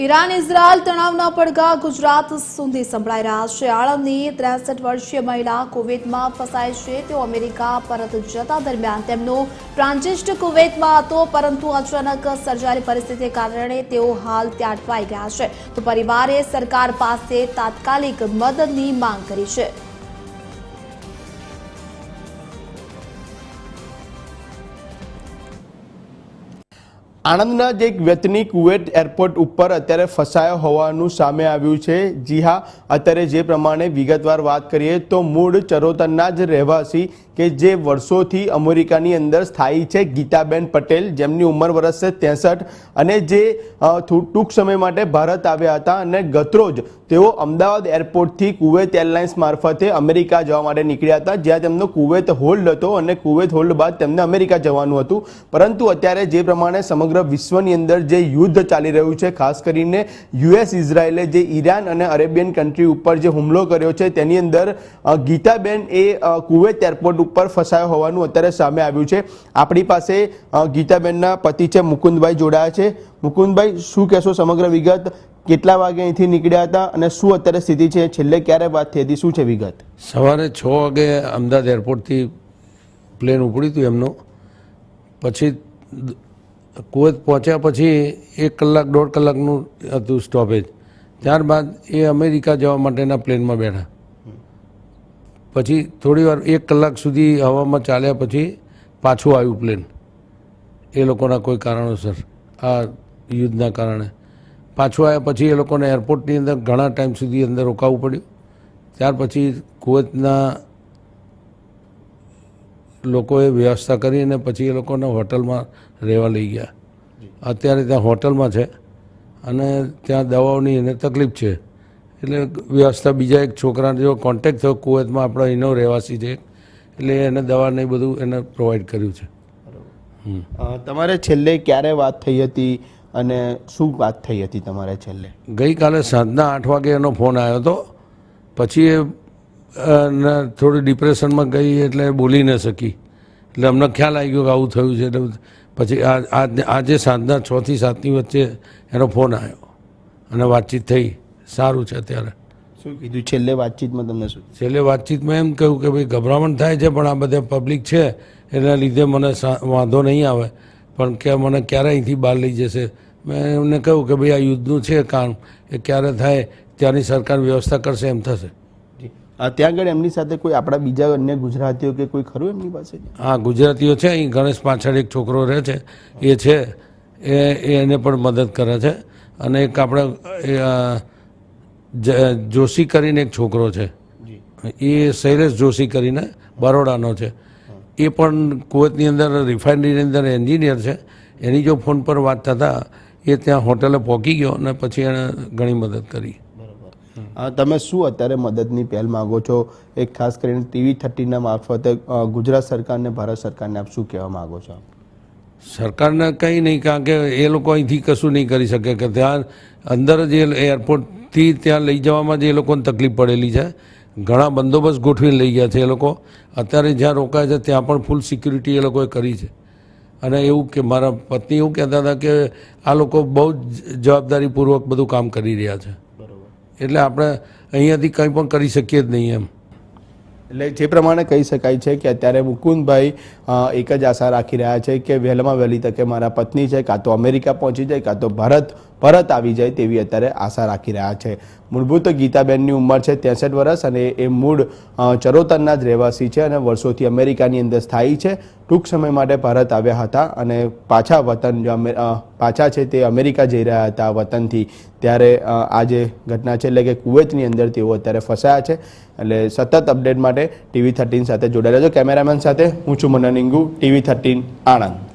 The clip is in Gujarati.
ઈરાન ઇઝરાયલ તણાવના પડઘા ગુજરાત સુધી સંભળાઈ રહ્યા છે। આણંદની 63 વર્ષીય મહિલા કુવૈતમાં ફસાઈ છે। તેઓ અમેરિકા પરત જતા દરમિયાન તેમનો ટ્રાન્ઝિટ કુવૈતમાં હતો, પરંતુ અચાનક સર્જાયેલી પરિસ્થિતિને કારણે તેઓ હાલ ત્યાં અટવાઈ ગયા છે। તો પરિવારે સરકાર પાસે તાત્કાલિક મદદની માંગ કરી છે। આણંદના જ એક વ્યક્તિની કુવૈત એરપોર્ટ ઉપર અત્યારે ફસાયો હોવાનું સામે આવ્યું છે। જી હા, અત્યારે જે પ્રમાણે વિગતવાર વાત કરીએ તો મૂળ ચરોતરના જ રહેવાસી કે જે વર્ષોથી અમેરિકાની અંદર સ્થાયી છે, ગીતાબેન પટેલ, જેમની ઉંમર વર્ષ છે 63 અને જે ટૂંક સમય માટે ભારત આવ્યા હતા અને ગતરોજ તેઓ અમદાવાદ એરપોર્ટથી કુવૈત એરલાઇન્સ મારફતે અમેરિકા જવા માટે નીકળ્યા હતા, જ્યાં તેમનો કુવૈત હોલ્ડ હતો અને કુવૈત હોલ્ડ બાદ તેમને અમેરિકા જવાનું હતું। પરંતુ અત્યારે જે પ્રમાણે સમગ્ર વિશ્વની અંદર જે યુદ્ધ ચાલી રહ્યું છે, ખાસ કરીને યુએસ ઇઝરાયલે જે ઈરાન અને અરેબિયન કન્ટ્રી ઉપર જે હુમલો કર્યો છે, તેની અંદર ગીતાબેન એ કુવૈત એરપોર્ટ ઉપર ફસાયો હોવાનું અત્યારે સામે આવ્યું છે। આપણી પાસે ગીતાબેનના પતિ છે મુકુંદભાઈ જોડાયા છે। મુકુંદભાઈ, શું કહેશો સમગ્ર વિગત? કેટલા વાગે અહીંથી નીકળ્યા હતા અને શું અત્યારે સ્થિતિ છે? છેલ્લે ક્યારે વાત થઈ હતી? શું છે વિગત? સવારે 6 વાગે અમદાવાદ એરપોર્ટથી પ્લેન ઉપડ્યું હતું એમનું। પછી કુવૈત પહોંચ્યા પછી 1 કલાક 1.5 કલાકનું હતું સ્ટોપેજ। ત્યારબાદ એ અમેરિકા જવા માટેના પ્લેનમાં બેઠા। પછી થોડી વાર 1 કલાક સુધી હવામાં ચાલ્યા પછી પાછું આવ્યું પ્લેન, એ લોકોના કોઈ કારણોસર, આ યુદ્ધના કારણે પાછું આવ્યા પછી એ લોકોને એરપોર્ટની અંદર ઘણા ટાઈમ સુધી અંદર રોકાવું પડ્યું। ત્યાર પછી કુવૈતના લોકોએ વ્યવસ્થા કરી અને પછી એ લોકોને હોટલમાં રહેવા લઈ ગયા। અત્યારે ત્યાં હોટલમાં છે અને ત્યાં દવાઓની એને તકલીફ છે, એટલે વ્યવસ્થા બીજા એક છોકરાને જો કોન્ટેક્ટ થયો કુવૈતમાં, આપણો એનો રહેવાસી છે, એટલે એને દવા ને બધું એને પ્રોવાઈડ કર્યું છે। તમારે છેલ્લે ક્યારે વાત થઈ હતી અને શું વાત થઈ હતી તમારે છેલ્લે? ગઈકાલે સાંજના 8 વાગે એનો ફોન આવ્યો હતો। પછી એ થોડી ડિપ્રેશનમાં ગઈ એટલે બોલી ન શકી, એટલે અમને ખ્યાલ આવી ગયો કે આવું થયું છે। એટલે પછી આજે સાંજના 6 થી 7ની વચ્ચે એનો ફોન આવ્યો અને વાતચીત થઈ। સારું છે અત્યારે। શું કીધું છેલ્લે વાતચીતમાં તમને? શું છેલ્લે વાતચીતમાં એમ કહ્યું કે ભાઈ ગભરામણ થાય છે, પણ આ બધા પબ્લિક છે એના લીધે મને વાંધો નહીં આવે, પણ કે મને ક્યારે અહીંથી બહાર લઈ જશે? મેં એમને કહ્યું કે ભાઈ આ યુદ્ધનું છે કામ, એ ક્યારે થાય ત્યાંની સરકાર વ્યવસ્થા કરશે એમ થશે। ત્યાં આગળ એમની સાથે કોઈ આપણા બીજા અન્ય ગુજરાતીઓ કે કોઈ ખરું એમની પાસે? હા, ગુજરાતીઓ છે। અહીં ગણેશ પાછળ એક છોકરો રહે છે, એ છે, એને પણ મદદ કરે છે। અને એક આપણે જોશી કરીને એક છોકરો છે, એ શૈલેષ જોશી કરીને બરોડાનો છે, એ પણ કુવૈતની અંદર રિફાઇનરીની અંદર એન્જિનિયર છે। એની જો ફોન પર વાત થતાં એ ત્યાં હોટલે પહોંચી ગયો અને પછી એણે ઘણી મદદ કરી। તમે શું અત્યારે મદદની પહેલ માગો છો? એક ખાસ કરીને TV13ના મારફતે ગુજરાત સરકારને, ભારત સરકારને આપ શું કહેવા માગો છો? સરકારને કંઈ નહીં, કારણ કે એ લોકો અહીંથી કશું નહીં કરી શકે, કે ત્યાં અંદર જ એરપોર્ટથી ત્યાં લઈ જવામાં જ એ લોકોને તકલીફ પડેલી છે। ઘણા બંદોબસ્ત ગોઠવીને લઈ ગયા છે એ લોકો। અત્યારે જ્યાં રોકાય છે ત્યાં પણ ફૂલ સિક્યુરિટી એ લોકોએ કરી છે। અને એવું કે મારા પત્ની એવું કહેતા હતા કે આ લોકો બહુ જ જવાબદારીપૂર્વક બધું કામ કરી રહ્યા છે, એટલે આપણે અહીંયાથી કંઈ પણ કરી શકીએ જ નહીં એમ। એટલે જે પ્રમાણે કહી શકાય છે કે અત્યારે મુકુંદભાઈ એક જ આશા રાખી રહ્યા છે કે વહેલામાં વહેલી તકે મારા પત્ની છે કાં તો અમેરિકા પહોંચી જાય કાં તો ભારત પરત આવી જાય, તેવી અત્યારે આશા રાખી રહ્યા છે। મૂળભૂત ગીતાબેનની ઉંમર છે 63 વર્ષ અને એ મૂળ ચરોતરના જ રહેવાસી છે અને વર્ષોથી અમેરિકાની અંદર સ્થાયી છે। ટૂંક સમય માટે ભારત આવ્યા હતા અને પાછા વતન પાછા છે તે અમેરિકા જઈ રહ્યા હતા વતનથી, ત્યારે આ જે ઘટના છે એટલે કે કુવૈતની અંદર તેઓ અત્યારે ફસાયા છે। એટલે સતત અપડેટ માટે TV13 સાથે જોડાયેલા છો। કેમેરામેન સાથે હું છું મનન ઇંગુ, TV13 આણંદ।